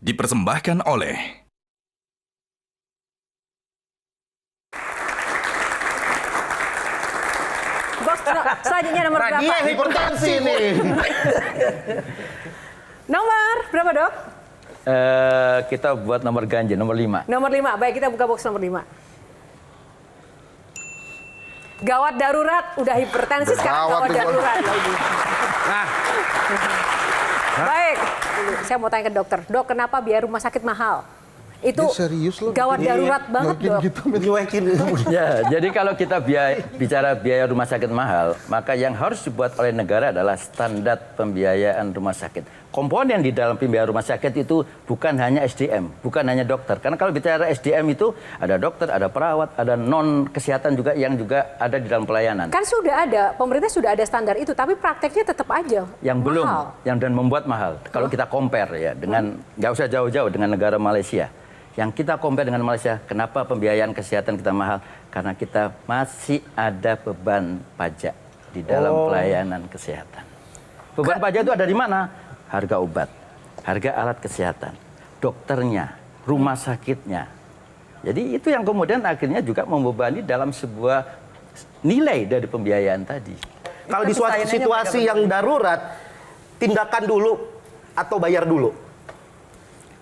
dipersembahkan oleh Bos, selanjutnya nomor berapa? Dia hipertensi nih. Nomor berapa, Dok? Kita buat nomor ganjil, nomor 5. Nomor 5. Baik, kita buka box nomor 5. Gawat darurat, udah hipertensi, sekarang gawat darurat lagi. Nah, Baik, saya mau tanya ke dokter. Dok, kenapa biaya rumah sakit mahal? Itu serius loh, gawat darurat banget, Dok. nyuekin. Ya, jadi kalau kita bicara biaya rumah sakit mahal, maka yang harus dibuat oleh negara adalah standar pembiayaan rumah sakit. Komponen di dalam pembiayaan rumah sakit itu bukan hanya SDM, bukan hanya dokter. Karena kalau bicara SDM itu ada dokter, ada perawat, ada non kesehatan juga yang juga ada di dalam pelayanan. Kan sudah ada, pemerintah sudah ada standar itu, tapi prakteknya tetap aja Yang mahal. belum, yang dan membuat mahal. Kalau kita compare ya dengan nggak usah jauh-jauh dengan negara Malaysia. Yang kita compare dengan Malaysia, kenapa pembiayaan kesehatan kita mahal? Karena kita masih ada beban pajak di dalam pelayanan kesehatan. Beban pajak itu ada di mana? Harga obat, harga alat kesehatan, dokternya, rumah sakitnya. Jadi itu yang kemudian akhirnya juga membebani dalam sebuah nilai dari pembiayaan tadi. Kalau di suatu situasi yang darurat, tindakan dulu atau bayar dulu.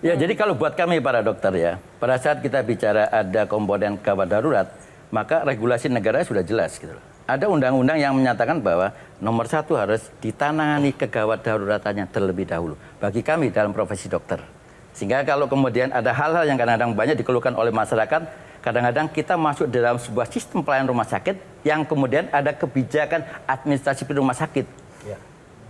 Ya, jadi kalau buat kami para dokter ya, pada saat kita bicara ada komponen gawat darurat, maka regulasi negara sudah jelas gitu loh. Ada undang-undang yang menyatakan bahwa nomor 1 harus ditangani kegawat daruratannya terlebih dahulu. Bagi kami dalam profesi dokter. Sehingga kalau kemudian ada hal-hal yang kadang-kadang banyak dikeluhkan oleh masyarakat, kadang-kadang kita masuk dalam sebuah sistem pelayanan rumah sakit yang kemudian ada kebijakan administrasi di rumah sakit.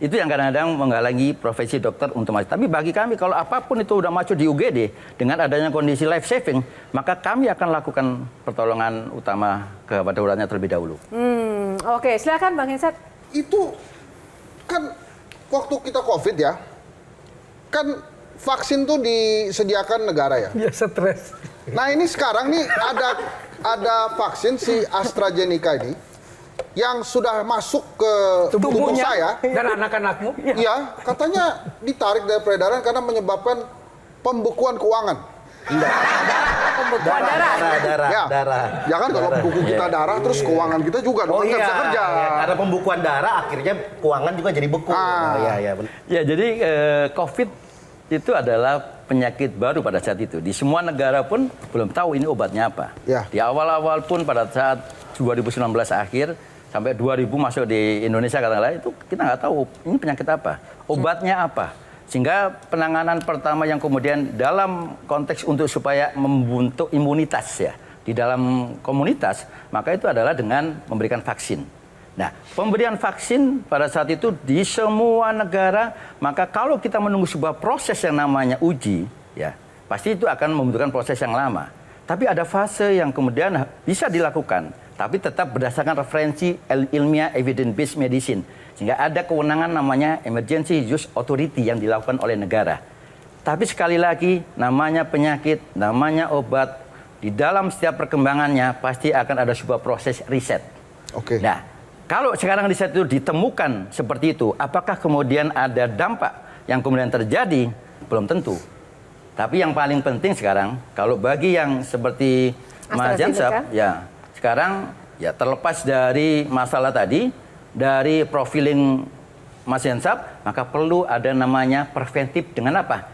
Itu yang kadang-kadang menghalangi profesi dokter untuk masuk. Tapi bagi kami kalau apapun itu udah masuk di UGD dengan adanya kondisi life saving, maka kami akan lakukan pertolongan utama kegawat daruratnya terlebih dahulu. Oke, silakan Bang Hensat. Itu kan waktu kita COVID ya, kan vaksin tuh disediakan negara ya. Ya stres. Nah ini sekarang nih ada vaksin si AstraZeneca ini yang sudah masuk ke tubuh saya. Dan anak-anakmu. Iya, katanya ditarik dari peredaran karena menyebabkan pembekuan keuangan. Pembekuan darah. Darah. Ya kan kalau buku kita darah terus keuangan kita juga dong nggak bisa kerja. Karena pembukuan darah akhirnya keuangan juga jadi beku. Iya, benar. Ya, jadi COVID itu adalah penyakit baru pada saat itu. Di semua negara pun belum tahu ini obatnya apa. Ya. Di awal-awal pun pada saat 2019 akhir sampai 2000 masuk di Indonesia katakanlah itu kita nggak tahu ini penyakit apa, obatnya apa. Sehingga penanganan pertama yang kemudian dalam konteks untuk supaya membentuk imunitas ya di dalam komunitas, maka itu adalah dengan memberikan vaksin. Nah, pemberian vaksin pada saat itu di semua negara, maka kalau kita menunggu sebuah proses yang namanya uji, ya pasti itu akan membutuhkan proses yang lama. Tapi ada fase yang kemudian bisa dilakukan, tapi tetap berdasarkan referensi ilmiah evidence-based medicine. Sehingga ada kewenangan namanya emergency use authority yang dilakukan oleh negara. Tapi sekali lagi, namanya penyakit, namanya obat, di dalam setiap perkembangannya pasti akan ada sebuah proses riset. Oke. Nah, kalau sekarang riset itu ditemukan seperti itu, apakah kemudian ada dampak yang kemudian terjadi? Belum tentu. Tapi yang paling penting sekarang, kalau bagi yang seperti Mas Jansap, ya sekarang ya terlepas dari masalah tadi, dari profiling Mas Jansap, maka perlu ada namanya preventif dengan apa?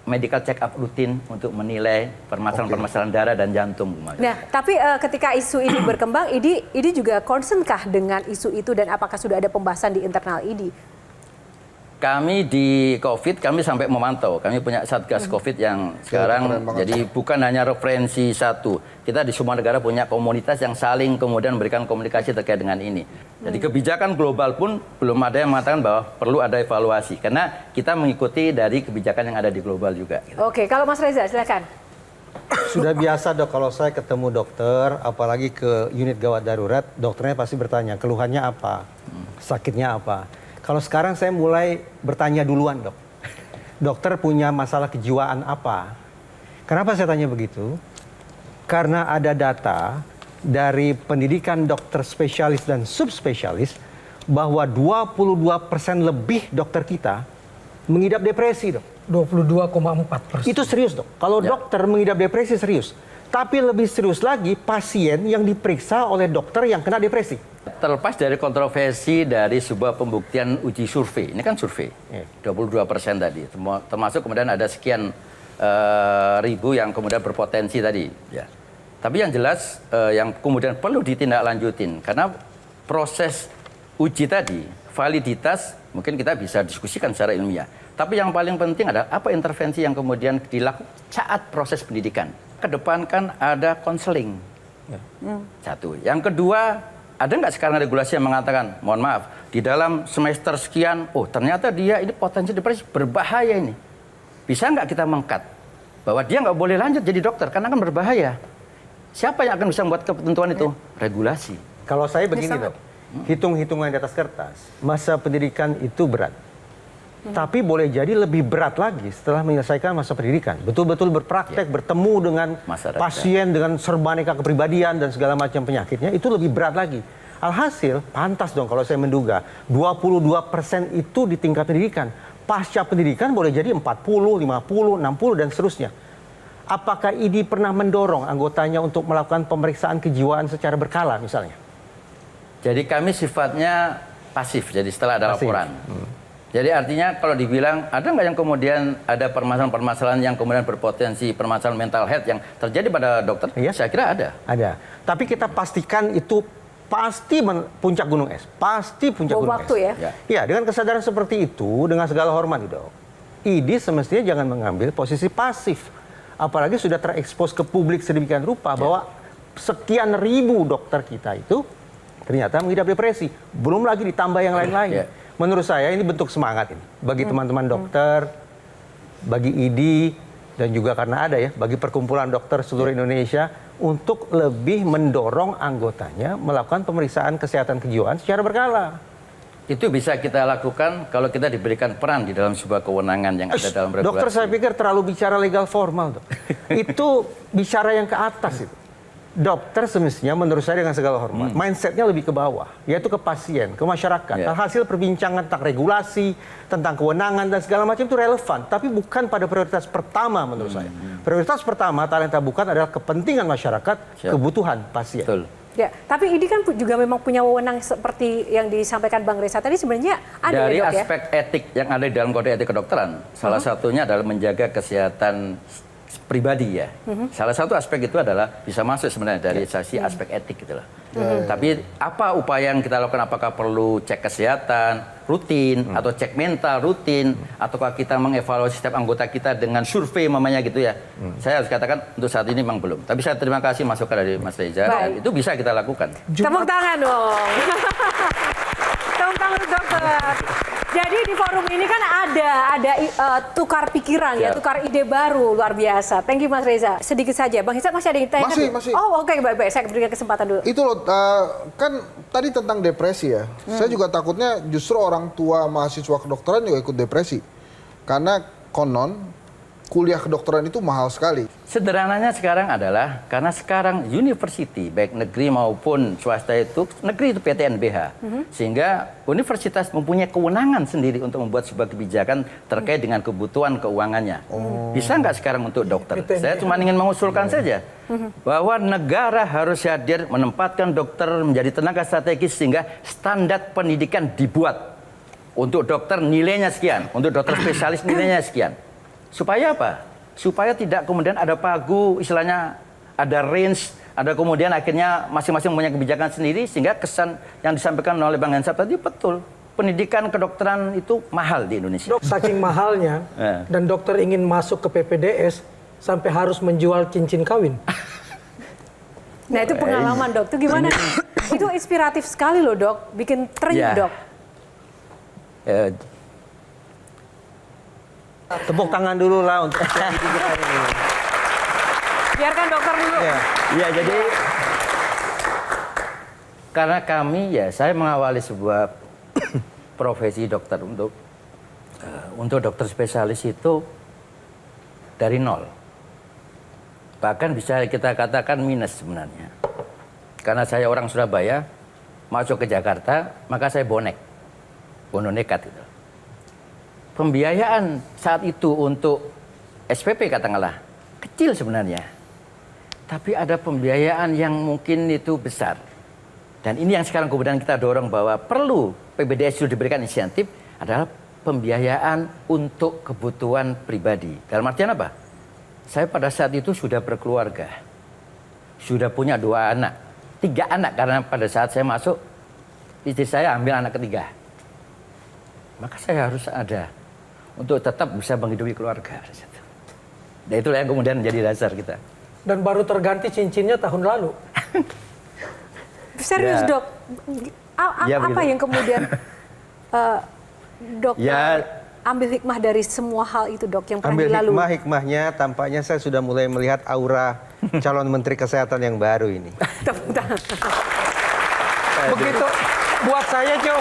Medical check up rutin untuk menilai permasalahan-permasalahan darah dan jantung. Nah, tapi ketika isu ini berkembang, ID juga concern-kah dengan isu itu dan apakah sudah ada pembahasan di internal ID? Kami di COVID, kami sampai memantau. Kami punya Satgas COVID yang sekarang jadi bukan hanya referensi satu. Kita di semua negara punya komunitas yang saling kemudian memberikan komunikasi terkait dengan ini. Jadi kebijakan global pun belum ada yang mengatakan bahwa perlu ada evaluasi. Karena kita mengikuti dari kebijakan yang ada di global juga. Oke, kalau Mas Reza, silakan. Sudah biasa dok, kalau saya ketemu dokter, apalagi ke unit gawat darurat, dokternya pasti bertanya, keluhannya apa, sakitnya apa. Kalau sekarang saya mulai bertanya duluan dok, dokter punya masalah kejiwaan apa? Kenapa saya tanya begitu? Karena ada data dari pendidikan dokter spesialis dan subspesialis bahwa 22% lebih dokter kita mengidap depresi, Dok. 22,4%. Itu serius, Dok. Kalau dokter mengidap depresi serius. Tapi lebih serius lagi pasien yang diperiksa oleh dokter yang kena depresi. Terlepas dari kontroversi dari sebuah pembuktian uji survei, ini kan survei, 22% tadi, termasuk kemudian ada sekian ribu yang kemudian berpotensi tadi. Ya. Tapi yang jelas yang kemudian perlu ditindaklanjutin, karena proses uji tadi, validitas mungkin kita bisa diskusikan secara ilmiah. Tapi yang paling penting adalah apa intervensi yang kemudian dilakukan saat proses pendidikan. Kedepankan ada konseling. Satu. Yang kedua, ada nggak sekarang regulasi yang mengatakan, mohon maaf, di dalam semester sekian, oh ternyata dia ini potensi depresi berbahaya ini. Bisa nggak kita mengkat bahwa dia nggak boleh lanjut jadi dokter karena kan berbahaya. Siapa yang akan bisa membuat ketentuan itu? Regulasi. Kalau saya begini, Dok. Hitung-hitungan di atas kertas, masa pendidikan itu berat. Tapi boleh jadi lebih berat lagi setelah menyelesaikan masa pendidikan. Betul-betul berpraktek, bertemu dengan masyarakat, pasien, dengan serbaneka kepribadian dan segala macam penyakitnya, itu lebih berat lagi. Alhasil, pantas dong kalau saya menduga, 22% itu di tingkat pendidikan. Pasca pendidikan boleh jadi 40, 50, 60, dan seterusnya. Apakah ID pernah mendorong anggotanya untuk melakukan pemeriksaan kejiwaan secara berkala misalnya? Jadi kami sifatnya pasif, jadi setelah ada Pasif. laporan. Jadi artinya kalau dibilang ada nggak yang kemudian ada permasalahan-permasalahan yang kemudian berpotensi permasalahan mental health yang terjadi pada dokter? Iya. Saya kira ada. Ada. Tapi kita pastikan itu pasti puncak gunung es. Pasti puncak gunung Waktu es. ya? Ya, dengan kesadaran seperti itu, dengan segala hormat, Dok, ID semestinya jangan mengambil posisi pasif. Apalagi sudah terekspos ke publik sedemikian rupa bahwa sekian ribu dokter kita itu ternyata mengidap depresi. Belum lagi ditambah yang lain-lain. Menurut saya ini bentuk semangat ini bagi teman-teman dokter, bagi ID, dan juga karena ada ya, bagi perkumpulan dokter seluruh Indonesia untuk lebih mendorong anggotanya melakukan pemeriksaan kesehatan kejiwaan secara berkala. Itu bisa kita lakukan kalau kita diberikan peran di dalam sebuah kewenangan yang ada dalam regulasi. Dokter saya pikir terlalu bicara legal formal, Dok. Itu bicara yang ke atas itu. Dokter semestinya menurut saya dengan segala hormat, mindsetnya lebih ke bawah, yaitu ke pasien, ke masyarakat. Hasil perbincangan tentang regulasi, tentang kewenangan dan segala macam itu relevan, tapi bukan pada prioritas pertama menurut saya. Prioritas pertama Talenta Bukan adalah kepentingan masyarakat, kebutuhan pasien. Betul. Ya, tapi ini kan juga memang punya wewenang seperti yang disampaikan Bang Reza tadi sebenarnya ada dari ya, Dok, aspek etik yang ada di dalam kode etik kedokteran, salah satunya adalah menjaga kesehatan pribadi ya. Salah satu aspek itu adalah bisa masuk sebenarnya dari sisi aspek etik gitu lah. Tapi apa upaya yang kita lakukan? Apakah perlu cek kesehatan rutin atau cek mental rutin, ataukah kita mengevaluasi setiap anggota kita dengan survei mamanya gitu ya? Saya harus katakan untuk saat ini memang belum. Tapi saya terima kasih masukan dari Mas Reza dan itu bisa kita lakukan. Tepuk tangan dong. Tepuk tangan untuk dokter. Jadi di forum ini kan ada tukar pikiran ya, tukar ide baru luar biasa. Thank you Mas Reza. Sedikit saja, Bang Hisap masih ada yang tanya? Masih. Oh oke, baik-baik. Saya berikan kesempatan dulu. Itu loh, kan tadi tentang depresi ya. Saya juga takutnya justru orang tua mahasiswa kedokteran juga ikut depresi. Karena konon kuliah kedokteran itu mahal sekali. Sederhananya sekarang adalah karena sekarang university baik negeri maupun swasta itu negeri itu PTNBH sehingga universitas mempunyai kewenangan sendiri untuk membuat sebuah kebijakan terkait dengan kebutuhan keuangannya. Bisa nggak sekarang untuk dokter? Saya cuma ingin mengusulkan saja bahwa negara harus hadir menempatkan dokter menjadi tenaga strategis sehingga standar pendidikan dibuat untuk dokter nilainya sekian, untuk dokter spesialis nilainya sekian. Supaya apa? Supaya tidak kemudian ada pagu, istilahnya ada range, ada kemudian akhirnya masing-masing punya kebijakan sendiri sehingga kesan yang disampaikan oleh Bang Hensap tadi betul. Pendidikan kedokteran itu mahal di Indonesia. Saking mahalnya dan dokter ingin masuk ke PPDS sampai harus menjual cincin kawin. Nah itu pengalaman dok, itu gimana? Itu inspiratif sekali loh dok, bikin teringat dok. Tepuk tangan dulu lah untuk kita ini. Biarkan dokter dulu. Ya, jadi karena kami saya mengawali sebuah profesi dokter untuk dokter spesialis itu dari nol. Bahkan bisa kita katakan minus sebenarnya. Karena saya orang Surabaya, masuk ke Jakarta, maka saya bonek nekat gitu. pembiayaan saat itu untuk SPP katakanlah kecil sebenarnya. Tapi ada pembiayaan yang mungkin itu besar. Dan ini yang sekarang kemudian kita dorong bahwa perlu PBDS itu diberikan insentif adalah pembiayaan untuk kebutuhan pribadi. Dalam artian apa? Saya pada saat itu sudah berkeluarga. Sudah punya 2 anak. 3 anak karena pada saat saya masuk istri saya ambil anak ketiga. Maka saya harus ada untuk tetap bisa menghidupi keluarga. Dan itulah yang kemudian menjadi dasar kita. Dan baru terganti cincinnya tahun lalu. Serius Ya. dok, Ya, apa begitu. yang kemudian dokter Ya. ambil hikmah dari semua hal itu dok yang pernah Ambil dilalui? hikmahnya tampaknya saya sudah mulai melihat aura calon Menteri Kesehatan yang baru ini. Tepuk tangan. Begitu buat saya, Jo.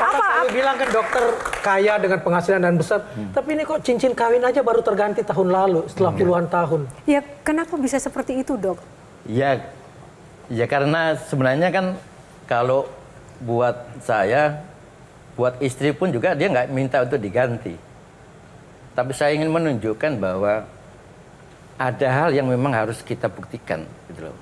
Papa selalu bilang kan dokter kaya dengan penghasilan dan besar. Tapi ini kok cincin kawin aja baru terganti tahun lalu setelah puluhan tahun. Ya kenapa bisa seperti itu dok? Ya karena sebenarnya kan kalau buat saya, buat istri pun juga dia nggak minta untuk diganti. Tapi saya ingin menunjukkan bahwa ada hal yang memang harus kita buktikan, gitu loh.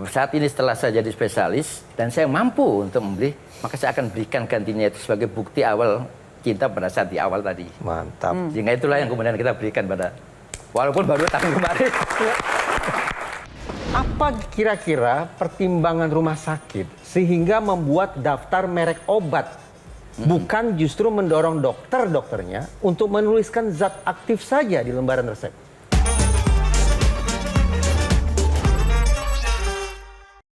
Saat ini setelah saya jadi spesialis dan saya mampu untuk membeli, maka saya akan berikan gantinya itu sebagai bukti awal cinta pada saat di awal tadi. Mantap. Sehingga itulah yang kemudian kita berikan pada, walaupun baru tahun kemarin. Apa kira-kira pertimbangan rumah sakit sehingga membuat daftar merek obat bukan justru mendorong dokternya untuk menuliskan zat aktif saja di lembaran resep?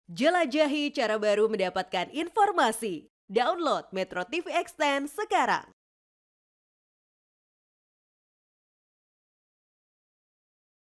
Jelajahi cara baru mendapatkan informasi. Download Metro TV Extend sekarang.